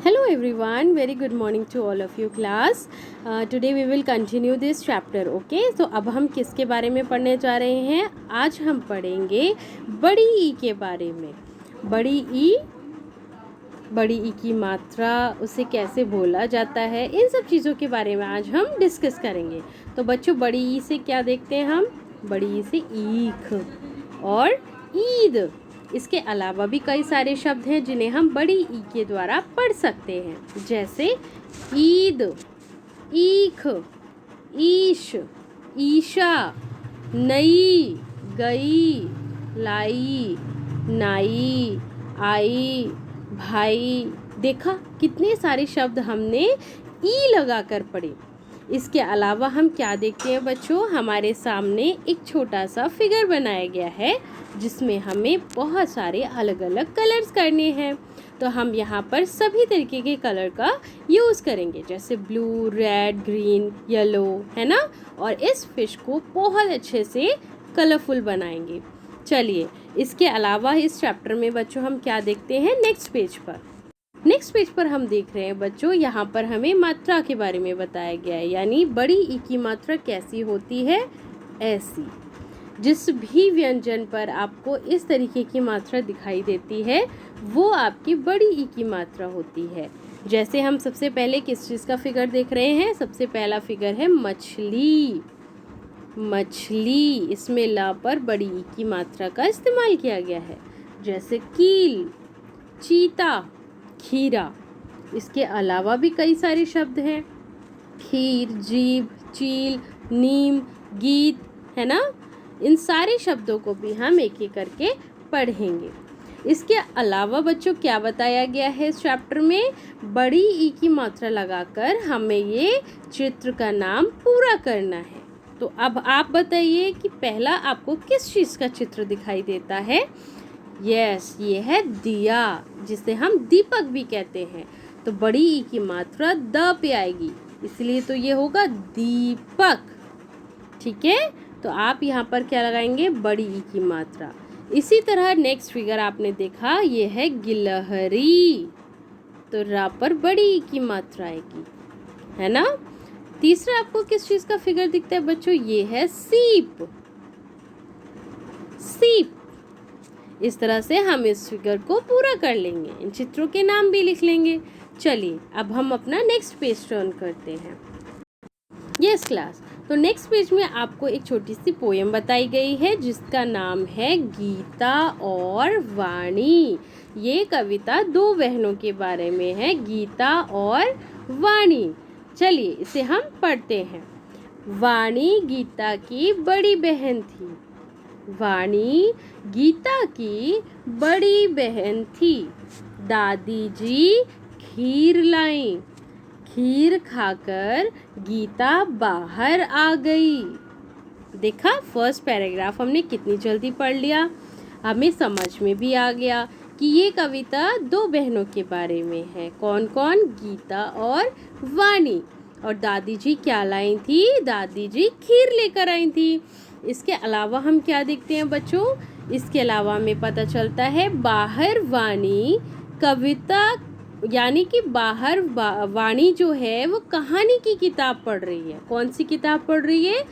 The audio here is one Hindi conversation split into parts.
Hello everyone, very good morning to all of you class. Today we will continue this chapter. Okay, so अब हम किसके बारे में पढ़ने जा रहे हैं? आज हम पढ़ेंगे बड़ी ई के बारे में. बड़ी ई की मात्रा, उसे कैसे बोला जाता है, इन सब चीज़ों के बारे में आज हम डिस्कस करेंगे. तो बच्चों, बड़ी ई से क्या देखते हैं हम? बड़ी ई से ईख और ईद. इसके अलावा भी कई सारे शब्द हैं जिन्हें हम बड़ी ई के द्वारा पढ़ सकते हैं, जैसे ईद, ईख, ईश, ईशा, नई, गई, लाई, नाई, आई, भाई. देखा कितने सारे शब्द हमने ई लगाकर पढ़े. इसके अलावा हम क्या देखते हैं बच्चों? हमारे सामने एक छोटा सा फिगर बनाया गया है जिसमें हमें बहुत सारे अलग अलग कलर्स करने हैं. तो हम यहाँ पर सभी तरीके के कलर का यूज़ करेंगे, जैसे ब्लू, रेड, ग्रीन, येलो, है ना. और इस फिश को बहुत अच्छे से कलरफुल बनाएंगे. चलिए, इसके अलावा इस चैप्टर में बच्चों हम क्या देखते हैं? नेक्स्ट पेज पर हम देख रहे हैं बच्चों, यहाँ पर हमें मात्रा के बारे में बताया गया है, यानी बड़ी ई की मात्रा कैसी होती है? ऐसी. जिस भी व्यंजन पर आपको इस तरीके की मात्रा दिखाई देती है वो आपकी बड़ी ई की मात्रा होती है. जैसे हम सबसे पहले किस चीज़ का फिगर देख रहे हैं? सबसे पहला फिगर है मछली. मछली, इसमें ला पर बड़ी ई की मात्रा का इस्तेमाल किया गया है. जैसे कील, चीता, खीरा. इसके अलावा भी कई सारे शब्द हैं, खीर, जीभ, चील, नीम, गीत, है ना. इन सारे शब्दों को भी हम एक एक करके पढ़ेंगे. इसके अलावा बच्चों क्या बताया गया है इस चैप्टर में? बड़ी ई की मात्रा लगाकर हमें ये चित्र का नाम पूरा करना है. तो अब आप बताइए कि पहला आपको किस चीज़ का चित्र दिखाई देता है? यस, ये है दिया, जिसे हम दीपक भी कहते हैं. तो बड़ी ई की मात्रा द पे आएगी, इसलिए तो ये होगा दीपक. ठीक है, तो आप यहाँ पर क्या लगाएंगे? बड़ी ई की मात्रा. इसी तरह नेक्स्ट फिगर आपने देखा, ये है गिलहरी. तो रा पर बड़ी ई की मात्रा आएगी, है ना. तीसरा आपको किस चीज़ का फिगर दिखता है बच्चों? ये है सीप. सीप. इस तरह से हम इस फिगर को पूरा कर लेंगे. इन चित्रों के नाम भी लिख लेंगे. चलिए, अब हम अपना नेक्स्ट पेज टर्न करते हैं. यस क्लास, तो नेक्स्ट पेज में आपको एक छोटी सी पोयम बताई गई है जिसका नाम है गीता और वाणी. ये कविता दो बहनों के बारे में है, गीता और वाणी. चलिए, इसे हम पढ़ते हैं. वाणी गीता की बड़ी बहन थी. वाणी गीता की बड़ी बहन थी. दादी जी खीर लाई. खीर खाकर गीता बाहर आ गई. देखा, फर्स्ट पैराग्राफ हमने कितनी जल्दी पढ़ लिया. हमें समझ में भी आ गया कि ये कविता दो बहनों के बारे में है. कौन कौन? गीता और वाणी. और दादी जी क्या लाई थी? दादी जी खीर लेकर आई थी. इसके अलावा हम क्या देखते हैं बच्चों? इसके अलावा हमें पता चलता है बाहर वाणी कविता, यानी कि बाहर वाणी जो है वो कहानी की किताब पढ़ रही है. कौन सी किताब पढ़ रही है?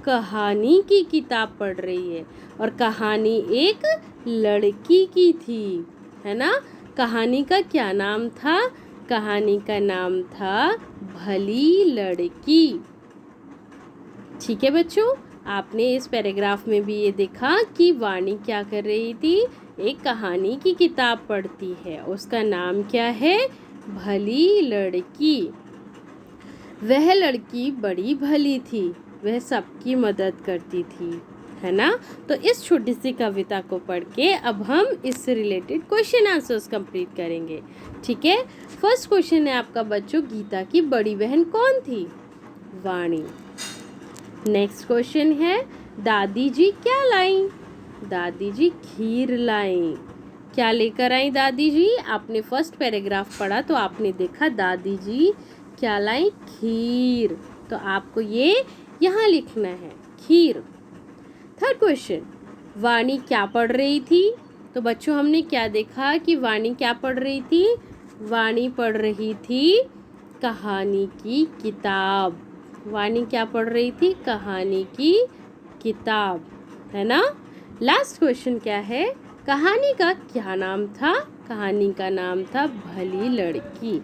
कहानी की किताब पढ़ रही है. और कहानी एक लड़की की थी, है ना. कहानी का क्या नाम था? कहानी का नाम था भली लड़की. ठीक है बच्चों, आपने इस पैराग्राफ में भी ये देखा कि वाणी क्या कर रही थी? एक कहानी की किताब पढ़ती है. उसका नाम क्या है? भली लड़की. वह लड़की बड़ी भली थी. वह सबकी मदद करती थी, है ना. तो इस छोटी सी कविता को पढ़ के अब हम इससे रिलेटेड क्वेश्चन आंसर्स कंप्लीट करेंगे. ठीक है, फर्स्ट क्वेश्चन है आपका बच्चों, गीता की बड़ी बहन कौन थी? वाणी. नेक्स्ट क्वेश्चन है, दादी जी क्या लाई? दादी जी खीर लाई. क्या लेकर आई दादी जी? आपने फर्स्ट पैराग्राफ पढ़ा तो आपने देखा दादी जी क्या लाई? खीर. तो आपको ये यहाँ लिखना है, खीर. थर्ड क्वेश्चन, वाणी क्या पढ़ रही थी? तो बच्चों हमने क्या देखा कि वाणी क्या पढ़ रही थी? वाणी पढ़ रही थी कहानी की किताब। वाणी क्या पढ़ रही थी? कहानी की किताब, है ना। लास्ट क्वेश्चन क्या है? कहानी का क्या नाम था? कहानी का नाम था भली लड़की।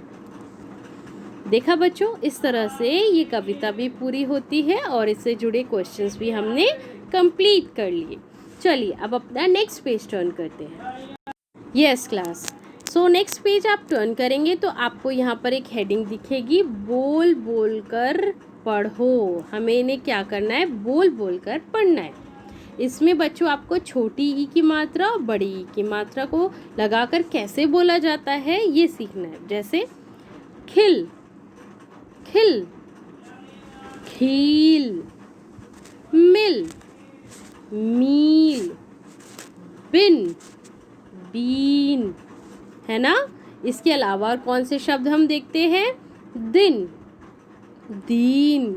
देखा बच्चों, इस तरह से ये कविता भी पूरी होती है और इससे जुड़े क्वेश्चंस भी हमने कंप्लीट कर लिए। चलिए अब अपना नेक्स्ट पेज टर्न करते हैं। Yes class, so next page आप टर्न करेंगे तो आपको यहाँ पर एक हेडिंग दिखेगी, बोल बोल कर पढ़ो। हमें इन्हें क्या करना है? बोल बोल कर पढ़ना है। इसमें बच्चों आपको छोटी ई की मात्रा और बड़ी ई की मात्रा को लगाकर कैसे बोला जाता है ये सीखना है। जैसे खिल, खिल, खील, मिल, मील, बिन, बीन, है ना। इसके अलावा और कौन से शब्द हम देखते हैं? दिन, दीन,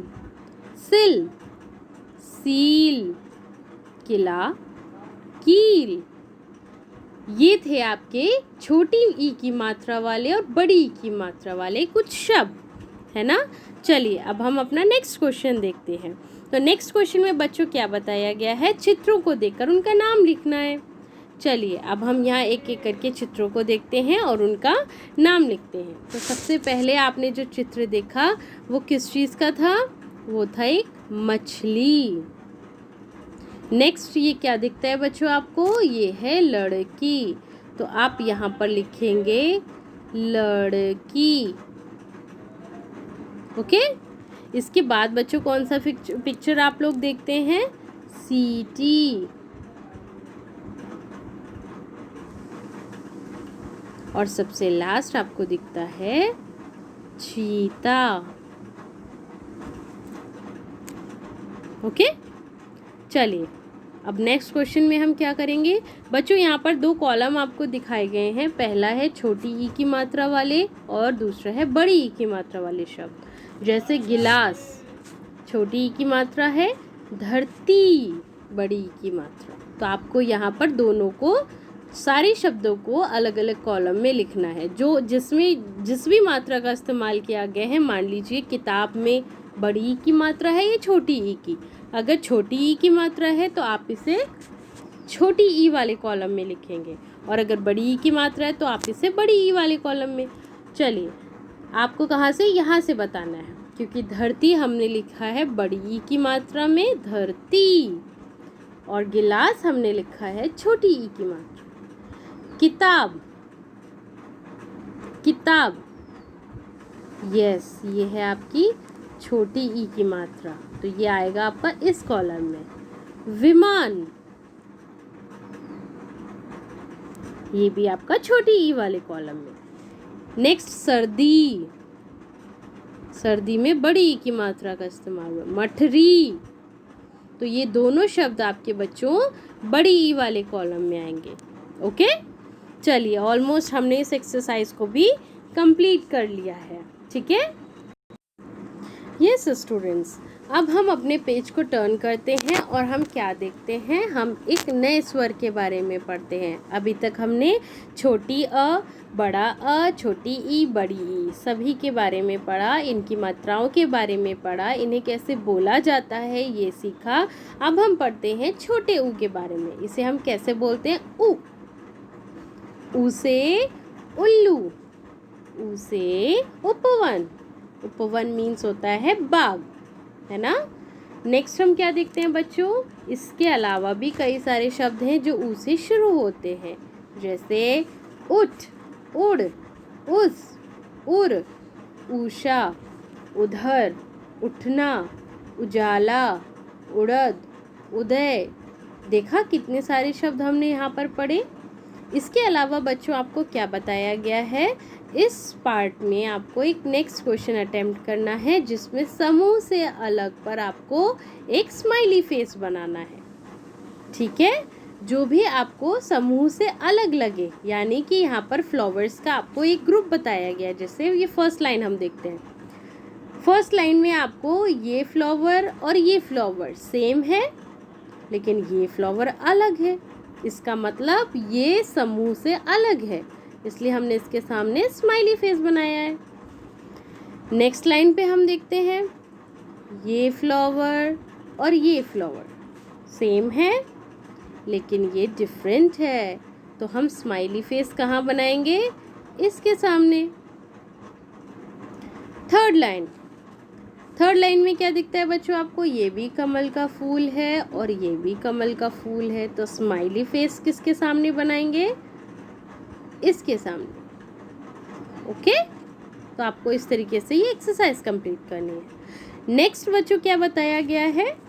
सिल, सील, किला, कील। ये थे आपके छोटी ई की मात्रा वाले और बड़ी ई की मात्रा वाले कुछ शब्द, है ना। चलिए अब हम अपना नेक्स्ट क्वेश्चन देखते हैं। तो नेक्स्ट क्वेश्चन में बच्चों क्या बताया गया है? चित्रों को देखकर उनका नाम लिखना है। चलिए अब हम यहाँ एक एक करके चित्रों को देखते हैं और उनका नाम लिखते हैं। तो सबसे पहले आपने जो चित्र देखा वो किस चीज़ का था? वो था एक मछली। नेक्स्ट ये क्या दिखता है बच्चों आपको? ये है लड़की। तो आप यहाँ पर लिखेंगे लड़की। ओके। इसके बाद बच्चों कौन सा पिक्चर आप लोग देखते हैं? सीटी। और सबसे लास्ट आपको दिखता है चीता। ओके। चलिए अब नेक्स्ट क्वेश्चन में हम क्या करेंगे बच्चों? यहाँ पर दो कॉलम आपको दिखाए गए हैं। पहला है छोटी ई की मात्रा वाले और दूसरा है बड़ी ई की मात्रा वाले शब्द। जैसे गिलास छोटी ई की मात्रा है, धरती बड़ी ई की मात्रा। तो आपको यहाँ पर दोनों को सारे शब्दों को अलग अलग कॉलम में लिखना है जो जिसमें जिस भी मात्रा का इस्तेमाल किया गया है। मान लीजिए किताब में बड़ी ई की मात्रा है या छोटी ई की। अगर छोटी ई की मात्रा है तो आप इसे छोटी ई वाले कॉलम में लिखेंगे और अगर बड़ी ई की मात्रा है तो आप इसे बड़ी ई वाले कॉलम में। चलिए आपको कहाँ से? यहाँ से बताना है, क्योंकि धरती हमने लिखा है बड़ी ई की मात्रा में धरती और गिलास हमने लिखा है छोटी ई की मात्रा। किताब, किताब, यस ये है आपकी छोटी ई की मात्रा, तो ये आएगा आपका इस कॉलम में। विमान, ये भी आपका छोटी ई वाले कॉलम में। नेक्स्ट सर्दी, सर्दी में बड़ी ई की मात्रा का इस्तेमाल हुआ। मठरी, तो ये दोनों शब्द आपके बच्चों बड़ी ई वाले कॉलम में आएंगे। ओके। चलिए ऑलमोस्ट हमने इस एक्सरसाइज को भी कंप्लीट कर लिया है। ठीक है। यस स्टूडेंट्स, अब हम अपने पेज को टर्न करते हैं और हम क्या देखते हैं? हम एक नए स्वर के बारे में पढ़ते हैं। अभी तक हमने छोटी अ, बड़ा अ, छोटी ई, बड़ी ई सभी के बारे में पढ़ा, इनकी मात्राओं के बारे में पढ़ा, इन्हें कैसे बोला जाता है ये सीखा। अब हम पढ़ते हैं छोटे ऊ के बारे में। इसे हम कैसे बोलते हैं? ऊ। ऊ से उल्लू, ऊ से उपवन। उपवन मीन्स होता है बाग, है ना। नेक्स्ट हम क्या देखते हैं बच्चों? इसके अलावा भी कई सारे शब्द हैं जो ऊ से शुरू होते हैं। जैसे उठ, उड़, उस, उर, उषा, उधर, उठना, उजाला, उड़द, उदय। देखा कितने सारे शब्द हमने यहाँ पर पढ़े। इसके अलावा बच्चों आपको क्या बताया गया है? इस पार्ट में आपको एक नेक्स्ट क्वेश्चन अटेम्प्ट करना है जिसमें समूह से अलग पर आपको एक स्माइली फेस बनाना है। ठीक है। जो भी आपको समूह से अलग लगे, यानी कि यहाँ पर फ्लावर्स का आपको एक ग्रुप बताया गया है। जैसे ये फर्स्ट लाइन हम देखते हैं। फर्स्ट लाइन में आपको ये फ्लावर और ये फ्लावर सेम है, लेकिन ये फ्लावर अलग है। इसका मतलब ये समूह से अलग है। इसलिए हमने इसके सामने स्माइली फेस बनाया है। नेक्स्ट लाइन पे हम देखते हैं, ये फ्लावर और ये फ्लावर सेम है लेकिन ये डिफरेंट है, तो हम स्माइली फेस कहाँ बनाएंगे? इसके सामने। थर्ड लाइन में क्या दिखता है बच्चों आपको? ये भी कमल का फूल है और ये भी कमल का फूल है, तो स्माइली फेस किसके सामने बनाएंगे? इसके सामने। ओके, तो आपको इस तरीके से ये एक्सरसाइज कंप्लीट करनी है। नेक्स्ट बच्चों क्या बताया गया है?